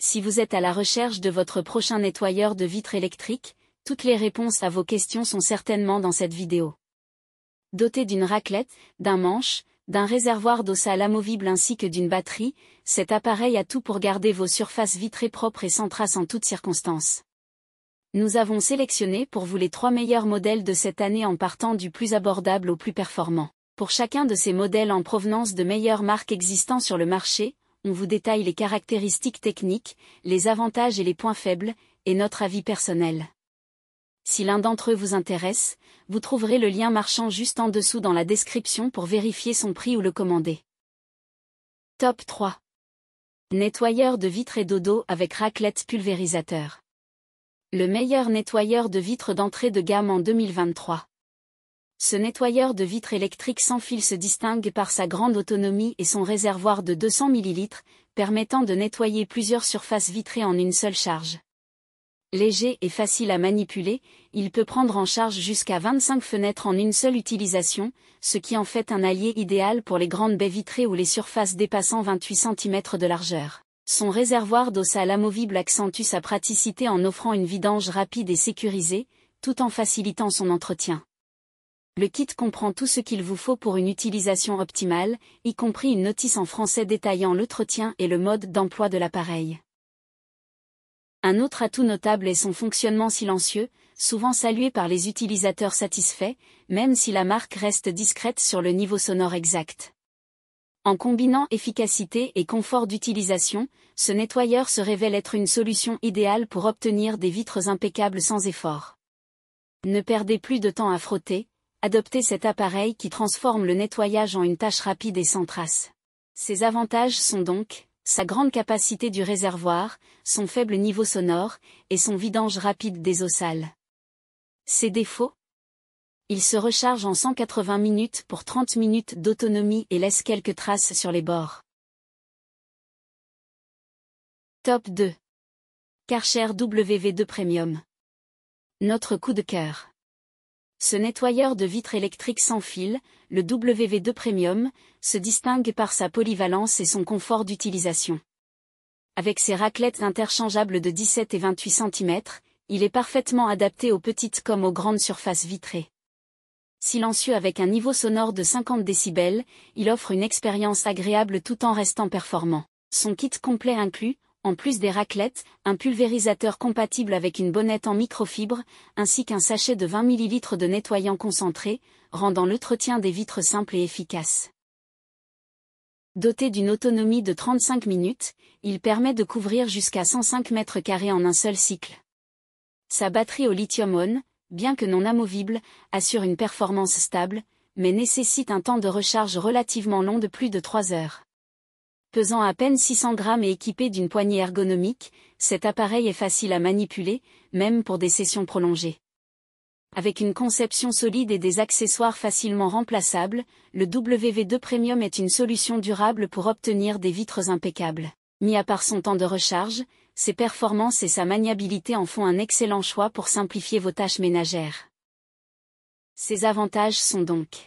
Si vous êtes à la recherche de votre prochain nettoyeur de vitres électriques, toutes les réponses à vos questions sont certainement dans cette vidéo. Doté d'une raclette, d'un manche, d'un réservoir d'eau sale amovible ainsi que d'une batterie, cet appareil a tout pour garder vos surfaces vitrées propres et sans trace en toutes circonstances. Nous avons sélectionné pour vous les 3 meilleurs modèles de cette année en partant du plus abordable au plus performant. Pour chacun de ces modèles en provenance de meilleures marques existant sur le marché, on vous détaille les caractéristiques techniques, les avantages et les points faibles, et notre avis personnel. Si l'un d'entre eux vous intéresse, vous trouverez le lien marchand juste en dessous dans la description pour vérifier son prix ou le commander. Top 3. Nettoyeur de vitres et d'eau avec raclette pulvérisateur. Le meilleur nettoyeur de vitres d'entrée de gamme en 2023. Ce nettoyeur de vitres électrique sans fil se distingue par sa grande autonomie et son réservoir de 200 ml, permettant de nettoyer plusieurs surfaces vitrées en une seule charge. Léger et facile à manipuler, il peut prendre en charge jusqu'à 25 fenêtres en une seule utilisation, ce qui en fait un allié idéal pour les grandes baies vitrées ou les surfaces dépassant 28 cm de largeur. Son réservoir d'eau sale amovible accentue sa praticité en offrant une vidange rapide et sécurisée, tout en facilitant son entretien. Le kit comprend tout ce qu'il vous faut pour une utilisation optimale, y compris une notice en français détaillant l'entretien et le mode d'emploi de l'appareil. Un autre atout notable est son fonctionnement silencieux, souvent salué par les utilisateurs satisfaits, même si la marque reste discrète sur le niveau sonore exact. En combinant efficacité et confort d'utilisation, ce nettoyeur se révèle être une solution idéale pour obtenir des vitres impeccables sans effort. Ne perdez plus de temps à frotter, adoptez cet appareil qui transforme le nettoyage en une tâche rapide et sans trace. Ses avantages sont donc sa grande capacité du réservoir, son faible niveau sonore, et son vidange rapide des eaux sales. Ses défauts ? Il se recharge en 180 minutes pour 30 minutes d'autonomie et laisse quelques traces sur les bords. Top 2. Karcher WV2 Premium. Notre coup de cœur. Ce nettoyeur de vitres électriques sans fil, le WV2 Premium, se distingue par sa polyvalence et son confort d'utilisation. Avec ses raclettes interchangeables de 17 et 28 cm, il est parfaitement adapté aux petites comme aux grandes surfaces vitrées. Silencieux avec un niveau sonore de 50 décibels, il offre une expérience agréable tout en restant performant. Son kit complet inclut, en plus des raclettes, un pulvérisateur compatible avec une bonnette en microfibre, ainsi qu'un sachet de 20 ml de nettoyant concentré, rendant l'entretien des vitres simple et efficace. Doté d'une autonomie de 35 minutes, il permet de couvrir jusqu'à 105 m² en un seul cycle. Sa batterie au lithium-ion, bien que non amovible, assure une performance stable, mais nécessite un temps de recharge relativement long de plus de 3 heures. Pesant à peine 600 grammes et équipé d'une poignée ergonomique, cet appareil est facile à manipuler, même pour des sessions prolongées. Avec une conception solide et des accessoires facilement remplaçables, le WV2 Premium est une solution durable pour obtenir des vitres impeccables. Mis à part son temps de recharge, ses performances et sa maniabilité en font un excellent choix pour simplifier vos tâches ménagères. Ses avantages sont donc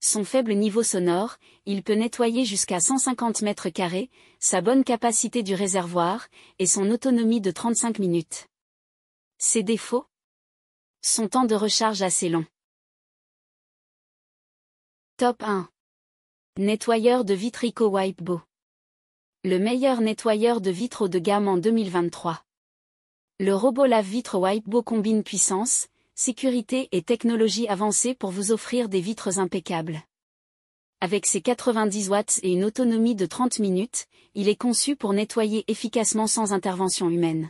son faible niveau sonore, il peut nettoyer jusqu'à 150 m², sa bonne capacité du réservoir, et son autonomie de 35 minutes. Ses défauts ? Son temps de recharge assez long. Top 1. Nettoyeur de vitres EcoWipe-Bo. Le meilleur nettoyeur de vitres haut de gamme en 2023. Le robot lave-vitres WipeBo combine puissance, sécurité et technologie avancée pour vous offrir des vitres impeccables. Avec ses 90 watts et une autonomie de 30 minutes, il est conçu pour nettoyer efficacement sans intervention humaine.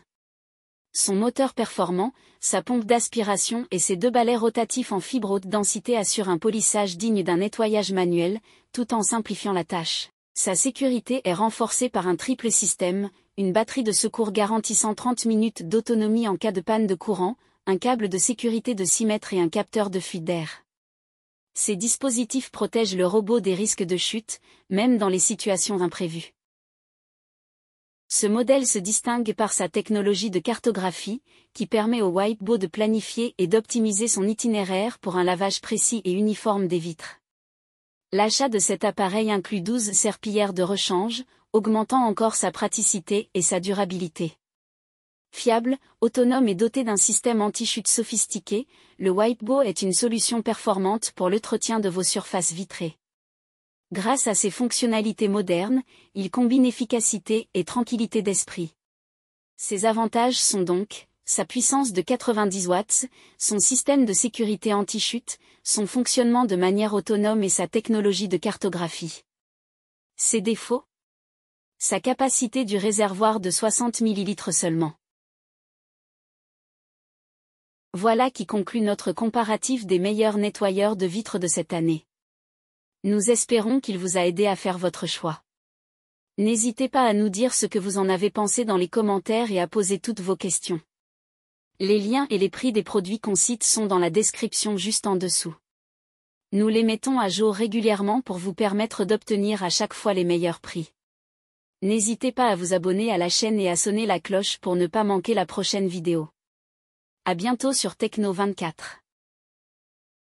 Son moteur performant, sa pompe d'aspiration et ses 2 balais rotatifs en fibre haute densité assurent un polissage digne d'un nettoyage manuel, tout en simplifiant la tâche. Sa sécurité est renforcée par un triple système, une batterie de secours garantissant 30 minutes d'autonomie en cas de panne de courant, un câble de sécurité de 6 mètres et un capteur de fuite d'air. Ces dispositifs protègent le robot des risques de chute, même dans les situations imprévues. Ce modèle se distingue par sa technologie de cartographie, qui permet au WipeBo de planifier et d'optimiser son itinéraire pour un lavage précis et uniforme des vitres. L'achat de cet appareil inclut 12 serpillères de rechange, augmentant encore sa praticité et sa durabilité. Fiable, autonome et doté d'un système anti-chute sophistiqué, le Wipebo est une solution performante pour l'entretien de vos surfaces vitrées. Grâce à ses fonctionnalités modernes, il combine efficacité et tranquillité d'esprit. Ses avantages sont donc sa puissance de 90 watts, son système de sécurité anti-chute, son fonctionnement de manière autonome et sa technologie de cartographie. Ses défauts? Sa capacité du réservoir de 60 ml seulement. Voilà qui conclut notre comparatif des meilleurs nettoyeurs de vitres de cette année. Nous espérons qu'il vous a aidé à faire votre choix. N'hésitez pas à nous dire ce que vous en avez pensé dans les commentaires et à poser toutes vos questions. Les liens et les prix des produits qu'on cite sont dans la description juste en dessous. Nous les mettons à jour régulièrement pour vous permettre d'obtenir à chaque fois les meilleurs prix. N'hésitez pas à vous abonner à la chaîne et à sonner la cloche pour ne pas manquer la prochaine vidéo. À bientôt sur Techno 24.